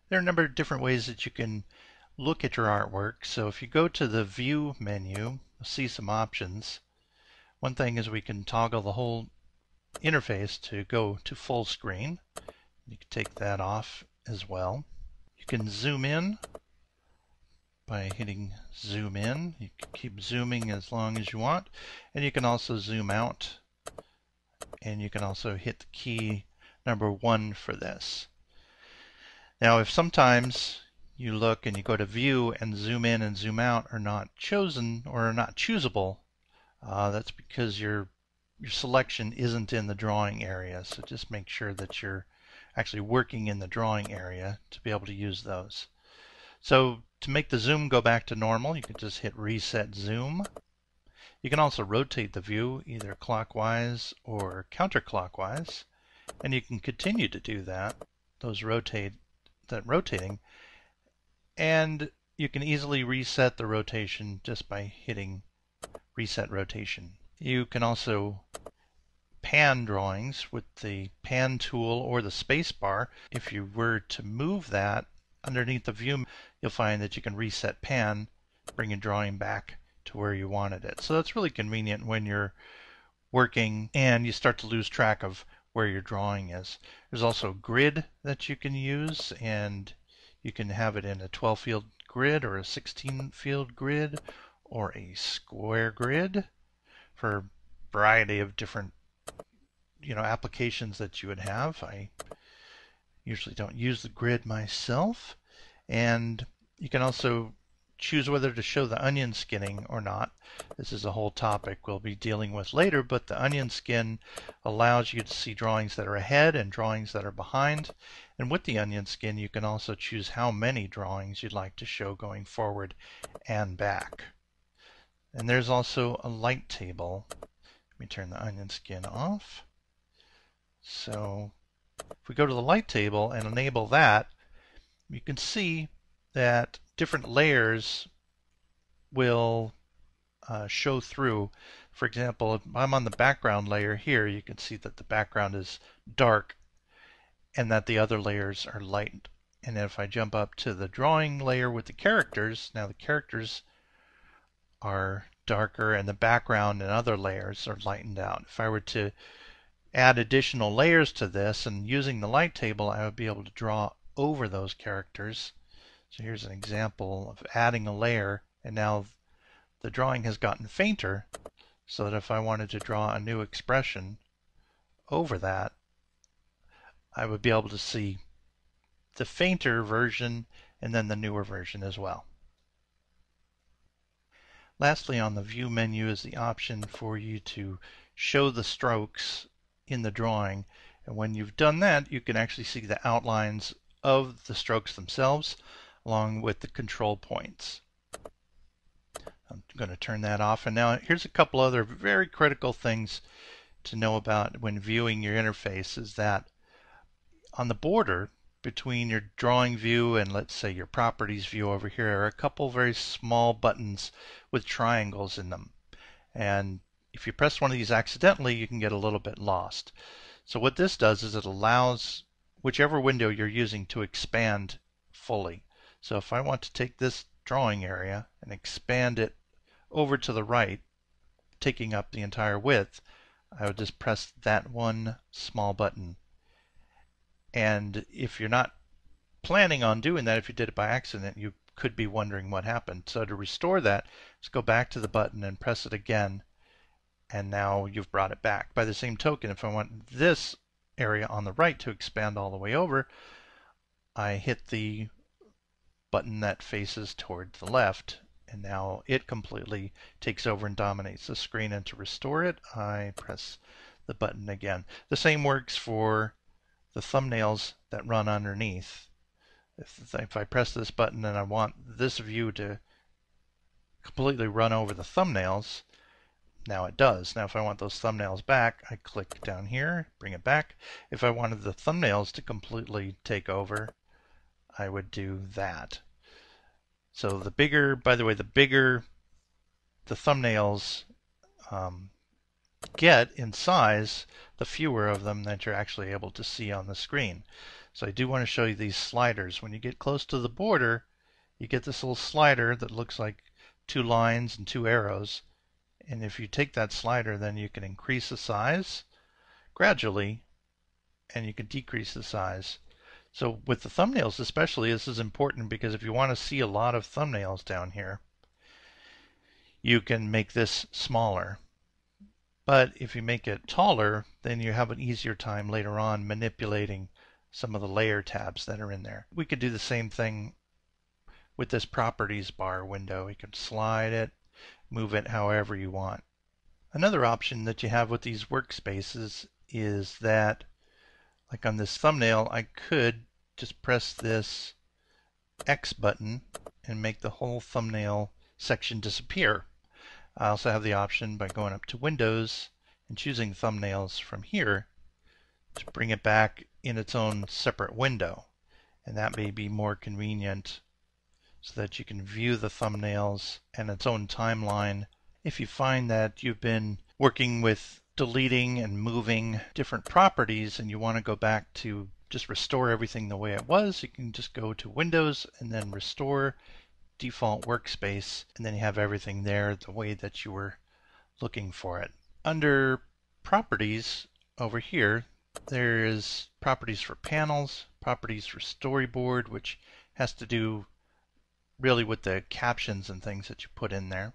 There are a number of different ways that you can look at your artwork. So if you go to the View menu, you'll see some options. One thing is we can toggle the whole interface to go to full screen. You can take that off as well. You can zoom in by hitting zoom in. You can keep zooming as long as you want, and you can also zoom out, and you can also hit the key number 1 for this. Now if sometimes you look and you go to view and zoom in and zoom out are not chosen or are not choosable, that's because your selection isn't in the drawing area. So just make sure that you're actually working in the drawing area to be able to use those. So to make the zoom go back to normal, you can just hit reset zoom. You can also rotate the view either clockwise or counterclockwise, and you can continue to do that, rotating, and you can easily reset the rotation just by hitting reset rotation. You can also pan drawings with the pan tool or the space bar. If you were to move that underneath the view, you'll find that you can reset pan, bring your drawing back to where you wanted it. So that's really convenient when you're working and you start to lose track of where your drawing is. There's also grid that you can use, and you can have it in a 12-field grid or a 16-field grid or a square grid for a variety of different applications that you would have. I usually don't use the grid myself. And you can also choose whether to show the onion skinning or not. This is a whole topic we'll be dealing with later, but the onion skin allows you to see drawings that are ahead and drawings that are behind. And with the onion skin, you can also choose how many drawings you'd like to show going forward and back. And there's also a light table. Let me turn the onion skin off. So if we go to the light table and enable that, you can see that different layers will show through. For example, if I'm on the background layer here, you can see that the background is dark and that the other layers are light. And if I jump up to the drawing layer with the characters, now the characters are darker and the background and other layers are lightened out. If I were to add additional layers to this and using the light table, I would be able to draw over those characters. So here's an example of adding a layer, and now the drawing has gotten fainter, so that if I wanted to draw a new expression over that, I would be able to see the fainter version and then the newer version as well. Lastly, on the View menu is the option for you to show the strokes in the drawing, and when you've done that, you can actually see the outlines of the strokes themselves along with the control points. I'm going to turn that off, and now here's a couple other very critical things to know about when viewing your interface. Is that on the border between your drawing view and, let's say, your properties view over here, are a couple very small buttons with triangles in them, and if you press one of these accidentally, you can get a little bit lost. So what this does is it allows whichever window you're using to expand fully. So if I want to take this drawing area and expand it over to the right, taking up the entire width, I would just press that one small button. And if you're not planning on doing that, if you did it by accident, you could be wondering what happened. So to restore that, just go back to the button and press it again, and now you've brought it back. By the same token, if I want this area on the right to expand all the way over, I hit the button that faces toward the left, and now it completely takes over and dominates the screen. And to restore it, I press the button again. The same works for the thumbnails that run underneath. If I press this button and I want this view to completely run over the thumbnails, now it does. Now if I want those thumbnails back, I click down here, bring it back. If I wanted the thumbnails to completely take over, I would do that. So the bigger, by the way, the bigger the thumbnails get in size, the fewer of them that you're actually able to see on the screen. So I do want to show you these sliders. When you get close to the border, you get this little slider that looks like two lines and two arrows. And if you take that slider, then you can increase the size gradually, and you can decrease the size. So with the thumbnails especially, this is important because if you want to see a lot of thumbnails down here, you can make this smaller. But if you make it taller, then you have an easier time later on manipulating some of the layer tabs that are in there. We could do the same thing with this properties bar window. You can slide it, move it however you want. Another option that you have with these workspaces is that, like on this thumbnail, I could just press this X button and make the whole thumbnail section disappear. I also have the option by going up to Windows and choosing thumbnails from here to bring it back in its own separate window. And that may be more convenient so that you can view the thumbnails and its own timeline. If you find that you've been working with deleting and moving different properties and you want to go back to just restore everything the way it was, you can just go to Windows and then Restore Default Workspace, and then you have everything there the way that you were looking for it. Under Properties over here, there is properties for panels, properties for Storyboard, which has to do really with the captions and things that you put in there.